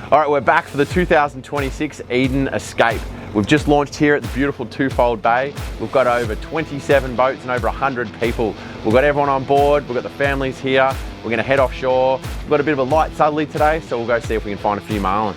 All right, we're back for the 2026 Eden Escape. We've just launched here at the beautiful Twofold Bay. We've got over 27 boats and over 100 people. We've got everyone on board, we've got the families here. We're gonna head offshore. We've got a bit of a light southerly today, so we'll go see if we can find a few marlin.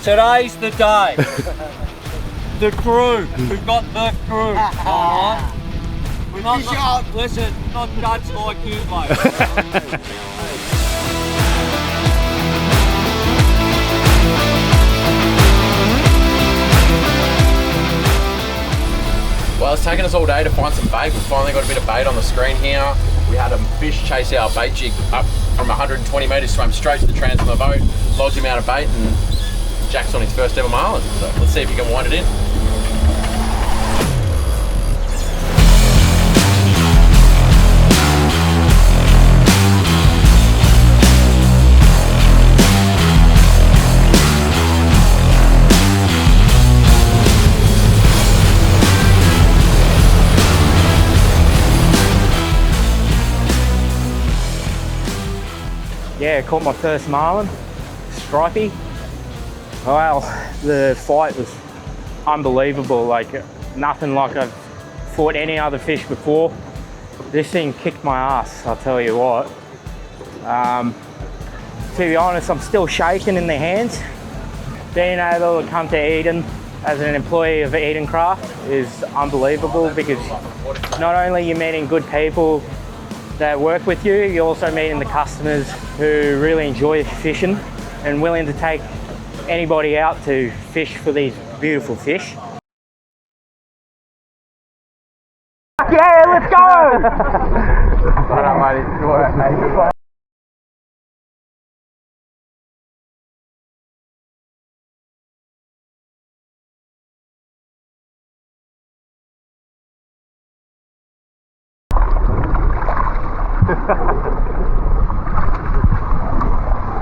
Today's the day. The crew. We've got the crew. Alright? We're not, listen, not nuts like you, mate. Well, it's taken us all day to find some bait. We've finally got a bit of bait on the screen here. We had a fish chase our bait jig up from 120 metres, swam straight to the trans of the boat, lodged him out of bait, and Jack's on his first ever marlin. So let's see if he can wind it in. Yeah, caught my first marlin, stripey. Well, the fight was unbelievable, like nothing like I've fought any other fish before. This thing kicked my ass, I'll tell you what. To be honest, I'm still shaking in the hands. Being able to come to Eden as an employee of Edencraft is unbelievable, because not only are you meeting good people that work with you, you're also meeting the customers who really enjoy fishing and willing to take anybody out to fish for these beautiful fish. Yeah, let's go!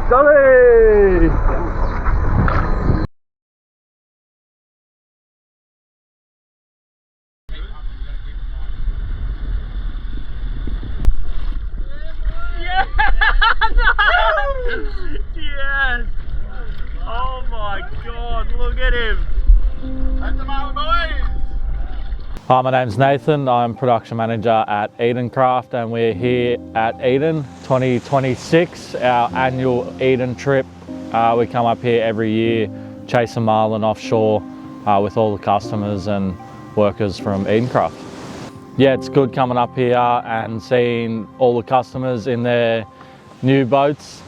Dolly! Yes! Oh my God, look at him! That's the marlin, boys! Hi, my name's Nathan. I'm production manager at Edencraft, and we're here at Eden 2026, our annual Eden trip. We come up here every year, chase a marlin offshore with all the customers and workers from Edencraft. Yeah, it's good coming up here and seeing all the customers in their new boats,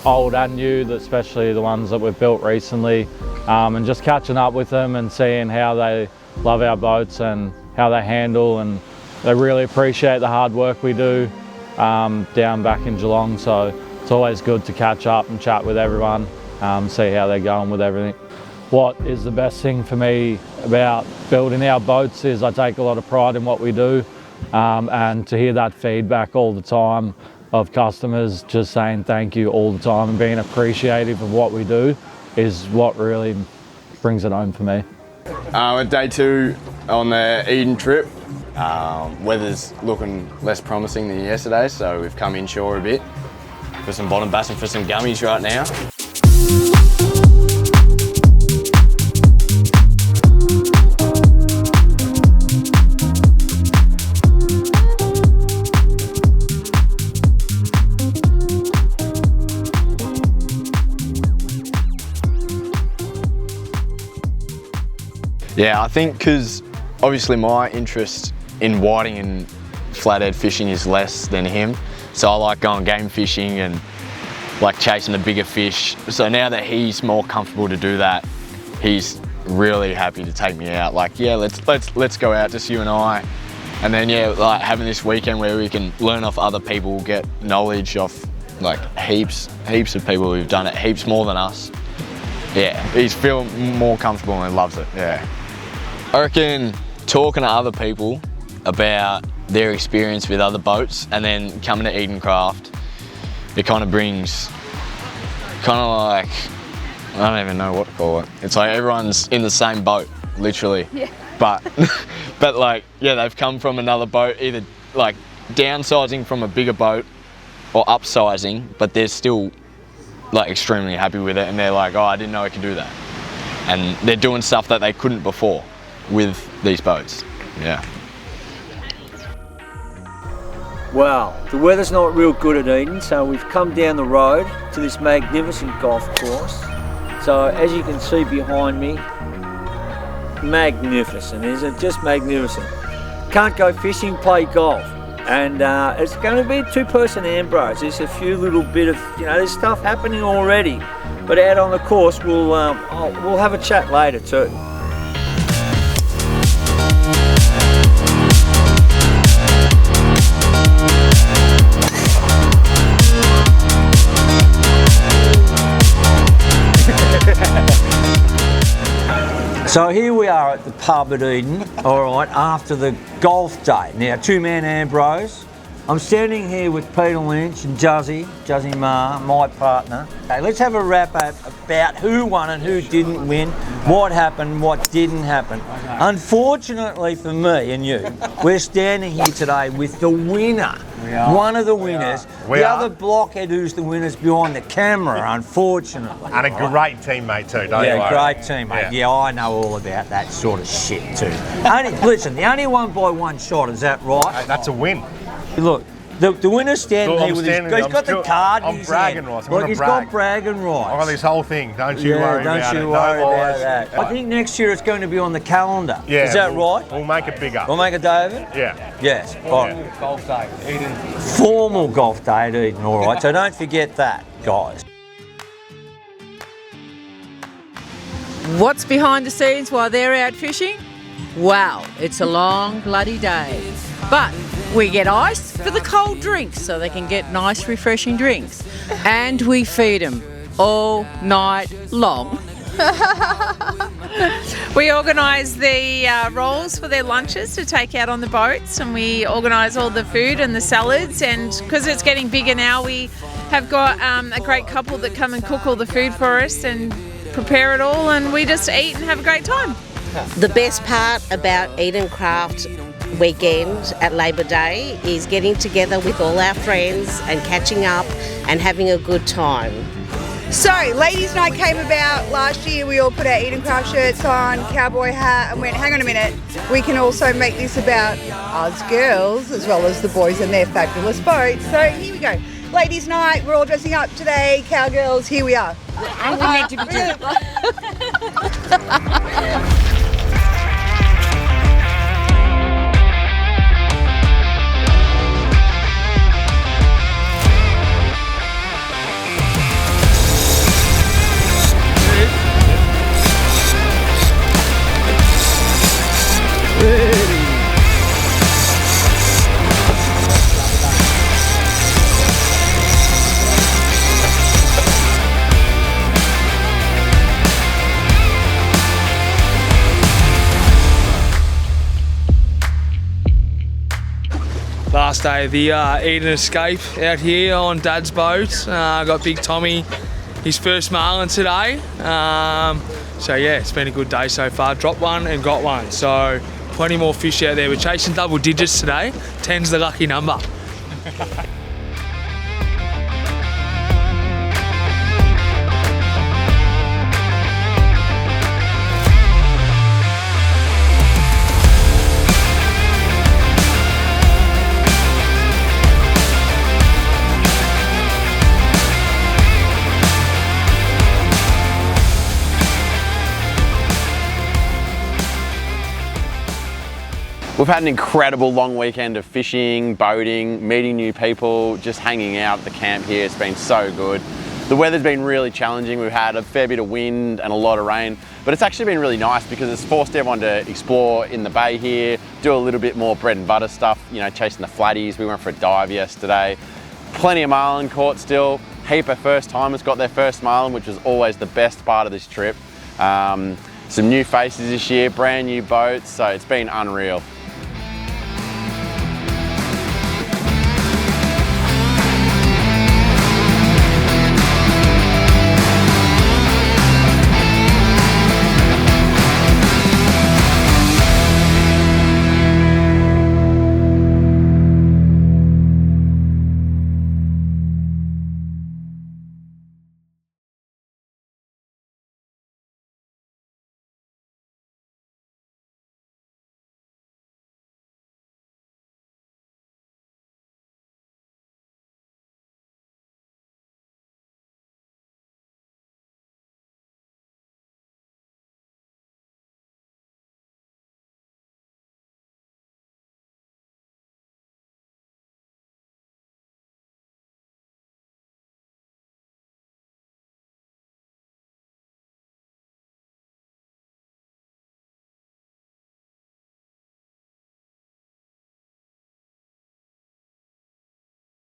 old and new, especially the ones that we've built recently, and just catching up with them and seeing how they love our boats and how they handle, and they really appreciate the hard work we do down back in Geelong. So it's always good to catch up and chat with everyone, see how they're going with everything. What is the best thing for me about building our boats is I take a lot of pride in what we do, and to hear that feedback all the time of customers just saying thank you all the time and being appreciative of what we do is what really brings it home for me. At day 2 on the Eden trip, weather's looking less promising than yesterday, so we've come inshore a bit for some bottom bass and for some gummies right now. Yeah, I think because obviously my interest in whiting and flathead fishing is less than him. So I like going game fishing and like chasing the bigger fish. So now that he's more comfortable to do that, he's really happy to take me out. Like, yeah, let's go out, just you and I. And then yeah, like having this weekend where we can learn off other people, get knowledge off like heaps of people who've done it heaps more than us. Yeah, he's feeling more comfortable and loves it, yeah. I reckon talking to other people about their experience with other boats and then coming to Edencraft, it kind of brings, like, I don't even know what to call it. It's like everyone's in the same boat, literally. Yeah. But like, yeah, they've come from another boat, either like downsizing from a bigger boat or upsizing, but they're still like extremely happy with it, and they're like, oh, I didn't know I could do that. And they're doing stuff that they couldn't before with these boats. Yeah. Wow, the weather's not real good at Eden, so we've come down the road to this magnificent golf course. So as you can see behind me, magnificent, isn't it? Just magnificent. Can't go fishing, play golf. And it's going to be a 2-person Ambrose. There's a few little bit of, there's stuff happening already. But out on the course, we'll have a chat later too. So here we are at the pub at Eden, all right, after the golf day. Now, 2-man Ambrose. I'm standing here with Peter Lynch and Juzzy Ma, my partner. Okay, let's have a wrap up about who won and who didn't win, what happened, what didn't happen. Unfortunately for me and you, we're standing here today with the winner, one of the winners. The other blockhead who's the winner's behind the camera, unfortunately. And a great teammate too, don't you? Yeah, great teammate. Yeah, I know all about that sort of shit too. Listen, the only one by one shot, is that right? That's a win. Look, the winner's standing here with his... He's got the card in I'm his bragging hand. rights. Look, he's got bragging rights. I've got this whole thing. Don't you worry about it. Don't you worry about that. I think next year it's going to be on the calendar. Yeah, is that right? We'll make it bigger. We'll make a day of it? Yeah. Yes. All right. Golf day, Eden. Formal golf day at Eden, all right. So don't forget that, guys. What's behind the scenes while they're out fishing? Wow, it's a long bloody day. But we get ice for the cold drinks so they can get nice refreshing drinks. And we feed them all night long. We organise the rolls for their lunches to take out on the boats, and we organise all the food and the salads, and because it's getting bigger now, we have got a great couple that come and cook all the food for us and prepare it all, and we just eat and have a great time. The best part about Edencraft weekend at Labor Day is getting together with all our friends and catching up and having a good time. So, Ladies' Night came about last year. We all put our Edencraft shirts on, cowboy hat, and went, hang on a minute, we can also make this about us girls as well as the boys and their fabulous boats. So here we go. Ladies' Night, we're all dressing up today, cowgirls, here we are. And we need to be doing Last day of the Eden escape out here on Dad's boat. Got Big Tommy, his first marlin today. So yeah, it's been a good day so far. Dropped one and got one. So plenty more fish out there. We're chasing double digits today. 10's the lucky number. We've had an incredible long weekend of fishing, boating, meeting new people, just hanging out at the camp here. It's been so good. The weather's been really challenging. We've had a fair bit of wind and a lot of rain, but it's actually been really nice because it's forced everyone to explore in the bay here, do a little bit more bread and butter stuff, you know, chasing the flatties. We went for a dive yesterday. Plenty of marlin caught still. Heap of first timers got their first marlin, which was always the best part of this trip. Some new faces this year, brand new boats, so it's been unreal.